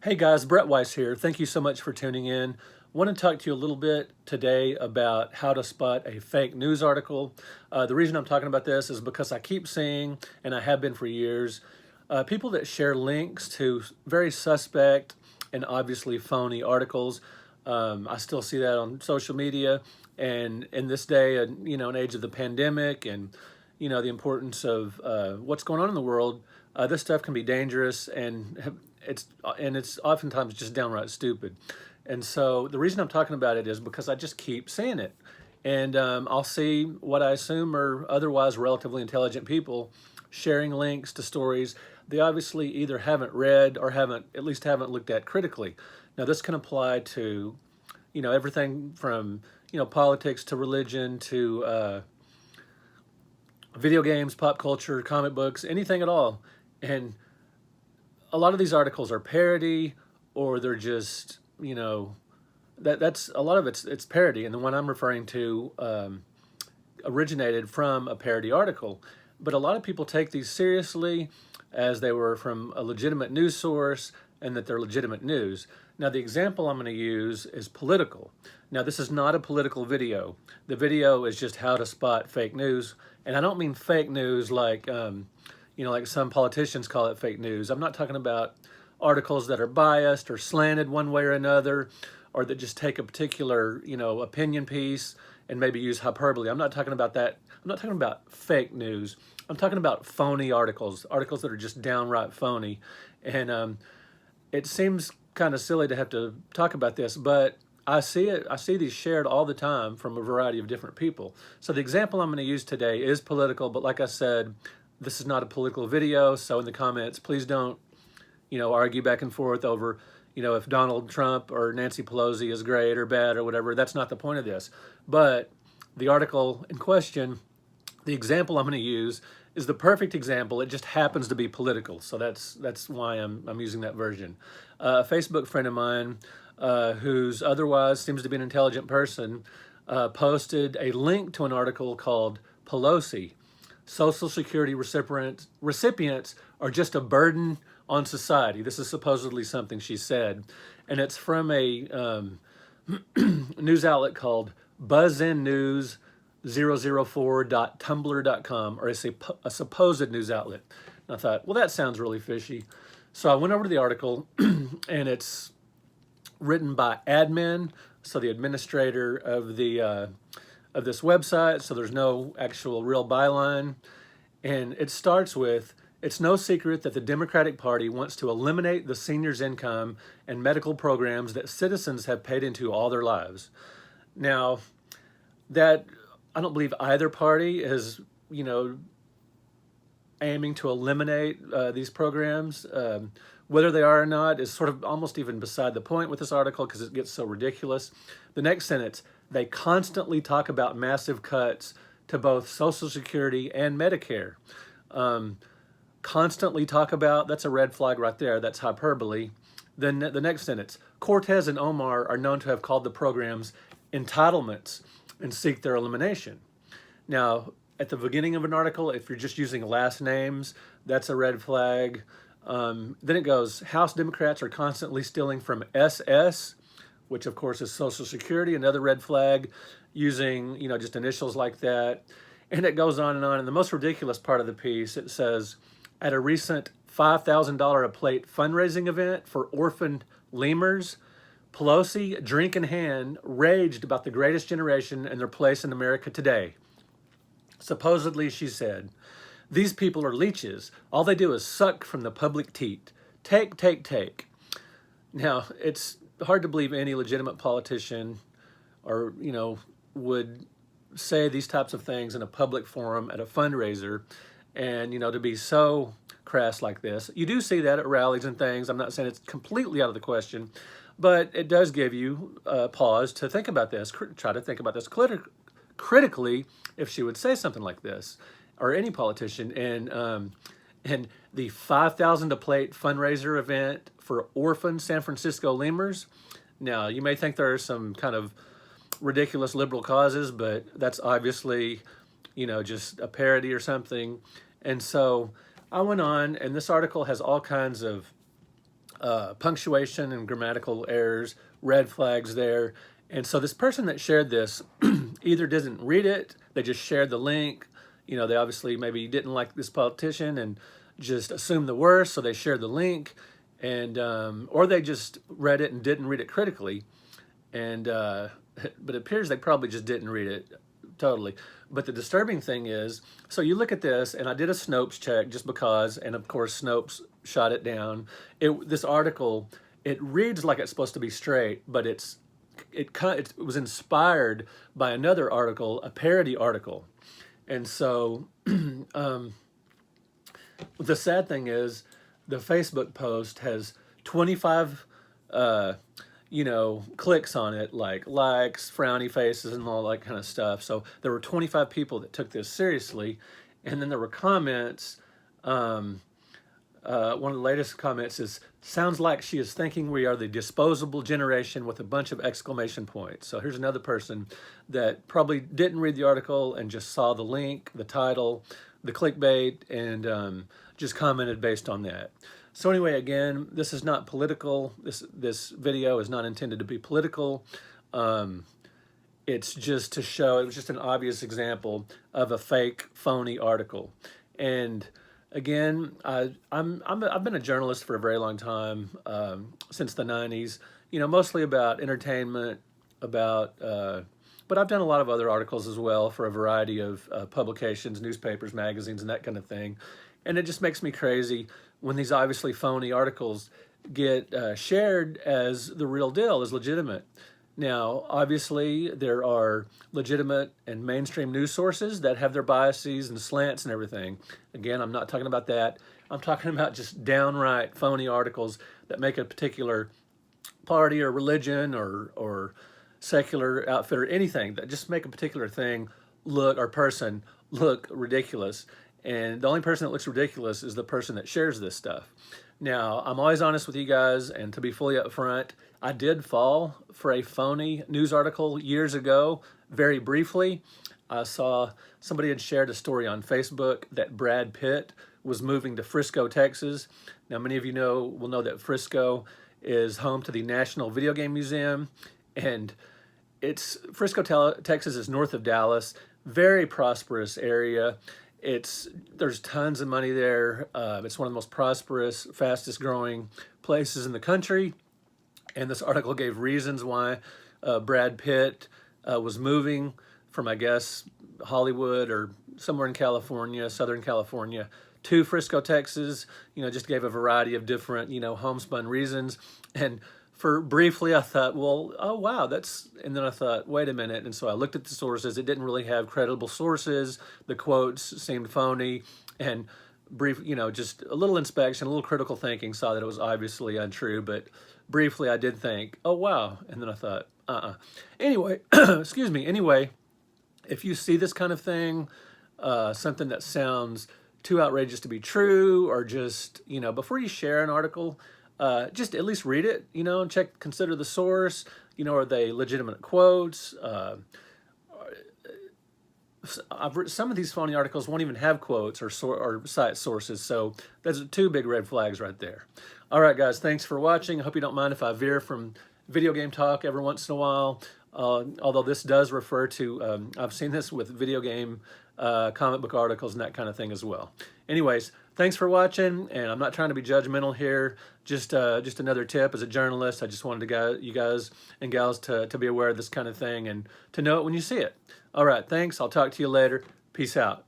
Hey guys, Brett Weiss here. Thank you so much for tuning in. Want to talk to you a little bit today about how to spot a fake news article. The reason I'm talking about this is because I keep seeing, and I have been for years, people that share links to very suspect and obviously phony articles. I still see that on social media, and in this day, an age of the pandemic, and the importance of what's going on in the world. This stuff can be dangerous, and it's oftentimes just downright stupid. And so the reason I'm talking about it is because I just keep seeing it, and I'll see what I assume are otherwise relatively intelligent people sharing links to stories they obviously either haven't read or at least haven't looked at critically. Now this can apply to everything from politics to religion to video games, pop culture, comic books, anything at all. And a lot of these articles are parody, or they're just that's a lot of it's parody. And the one I'm referring to originated from a parody article, but a lot of people take these seriously as they were from a legitimate news source and that they're legitimate news. Now the example I'm going to use is political. Now this is not a political video. The video is just how to spot fake news, and I don't mean fake news like like some politicians call it fake news. I'm not talking about articles that are biased or slanted one way or another, or that just take a particular, opinion piece and maybe use hyperbole. I'm not talking about that. I'm not talking about fake news. I'm talking about phony articles that are just downright phony. And it seems kind of silly to have to talk about this, but I see it. I see these shared all the time from a variety of different people. So the example I'm going to use today is political, but like I said, this is not a political video. So in the comments, please don't, argue back and forth over, if Donald Trump or Nancy Pelosi is great or bad or whatever. That's not the point of this. But the article in question, the example I'm going to use is the perfect example. It just happens to be political. So that's why I'm using that version. A Facebook friend of mine, who's otherwise seems to be an intelligent person, posted a link to an article called Pelosi, Social Security recipients are just a burden on society. This is supposedly something she said. And it's from a news outlet called buzzinnews004.tumblr.com, or a supposed news outlet. And I thought, well, that sounds really fishy. So I went over to the article, and it's written by admin, so the administrator of this website, so there's no actual real byline. And it starts with, it's no secret that the Democratic Party wants to eliminate the seniors' income and medical programs that citizens have paid into all their lives. Now, that I don't believe either party is, aiming to eliminate these programs. Whether they are or not is sort of almost even beside the point with this article because it gets so ridiculous. The next sentence, they constantly talk about massive cuts to both Social Security and Medicare. Constantly talk about, that's a red flag right there. That's hyperbole. Then the next sentence, Cortez and Omar are known to have called the programs entitlements and seek their elimination. Now, at the beginning of an article, if you're just using last names, that's a red flag. Then it goes, House Democrats are constantly stealing from SS, which of course is Social Security, another red flag, using, just initials like that. And it goes on and on. And the most ridiculous part of the piece, it says, at a recent $5,000 a plate fundraising event for orphaned lemurs, Pelosi, drink in hand, raged about the greatest generation and their place in America today. Supposedly, she said, these people are leeches. All they do is suck from the public teat. Take, take, take. Now, it's hard to believe any legitimate politician or, would say these types of things in a public forum at a fundraiser, and, to be so crass like this. You do see that at rallies and things. I'm not saying it's completely out of the question, but it does give you a pause to think about this, try to think about this critically if she would say something like this, or any politician. And the 5,000 a plate fundraiser event for orphan San Francisco lemurs. Now, you may think there are some kind of ridiculous liberal causes, but that's obviously, just a parody or something. And so I went on, and this article has all kinds of punctuation and grammatical errors, red flags there. And so this person that shared this either didn't read it, they just shared the link. You know, they obviously maybe didn't like this politician and just assumed the worst, so they shared the link, and or they just read it and didn't read it critically. And but it appears they probably just didn't read it totally. But the disturbing thing is, so you look at this, and I did a Snopes check just because, and of course Snopes shot it down. This article, it reads like it's supposed to be straight, but it was inspired by another article, a parody article. And so the sad thing is, the Facebook post has 25 clicks on it, like likes, frowny faces, and all that kind of stuff. So there were 25 people that took this seriously. And then there were comments. One of the latest comments is, sounds like she is thinking we are the disposable generation, with a bunch of exclamation points. So here's another person that probably didn't read the article and just saw the link, the title, the clickbait, and just commented based on that. So anyway, again, this is not political. This video is not intended to be political. It's just to show, it was just an obvious example of a fake, phony article. And again, I've been a journalist for a very long time, since the 90s, mostly about entertainment, but I've done a lot of other articles as well for a variety of publications, newspapers, magazines, and that kind of thing. And it just makes me crazy when these obviously phony articles get shared as the real deal, as legitimate. Now, obviously, there are legitimate and mainstream news sources that have their biases and slants and everything. Again, I'm not talking about that. I'm talking about just downright phony articles that make a particular party or religion or secular outfit or anything, that just make a particular thing or person look ridiculous. And the only person that looks ridiculous is the person that shares this stuff. Now, I'm always honest with you guys, and to be fully upfront, I did fall for a phony news article years ago, very briefly. I saw somebody had shared a story on Facebook that Brad Pitt was moving to Frisco, Texas. Now, many of you will know that Frisco is home to the National Video Game Museum, and Frisco, Texas is north of Dallas, very prosperous area. There's tons of money there. It's one of the most prosperous, fastest growing places in the country. And this article gave reasons why Brad Pitt was moving from, I guess, Hollywood or somewhere in California, Southern California, to Frisco, Texas. Just gave a variety of different, homespun reasons. And briefly, I thought, well, oh, wow, and then I thought, wait a minute. And so I looked at the sources. It didn't really have credible sources. The quotes seemed phony. And just a little inspection, a little critical thinking, saw that it was obviously untrue. But briefly, I did think, oh, wow. And then I thought, Anyway, excuse me. Anyway, if you see this kind of thing, something that sounds too outrageous to be true, or just, before you share an article, just at least read it, and consider the source. Are they legitimate quotes? Some of these phony articles won't even have quotes or cite sources, so that's two big red flags right there. All right, guys, thanks for watching. I hope you don't mind if I veer from video game talk every once in a while, although this does refer to, I've seen this with video game comic book articles and that kind of thing as well. Anyways, thanks for watching, and I'm not trying to be judgmental here. Just another tip as a journalist. I just wanted you guys and gals to be aware of this kind of thing and to know it when you see it. All right, thanks. I'll talk to you later. Peace out.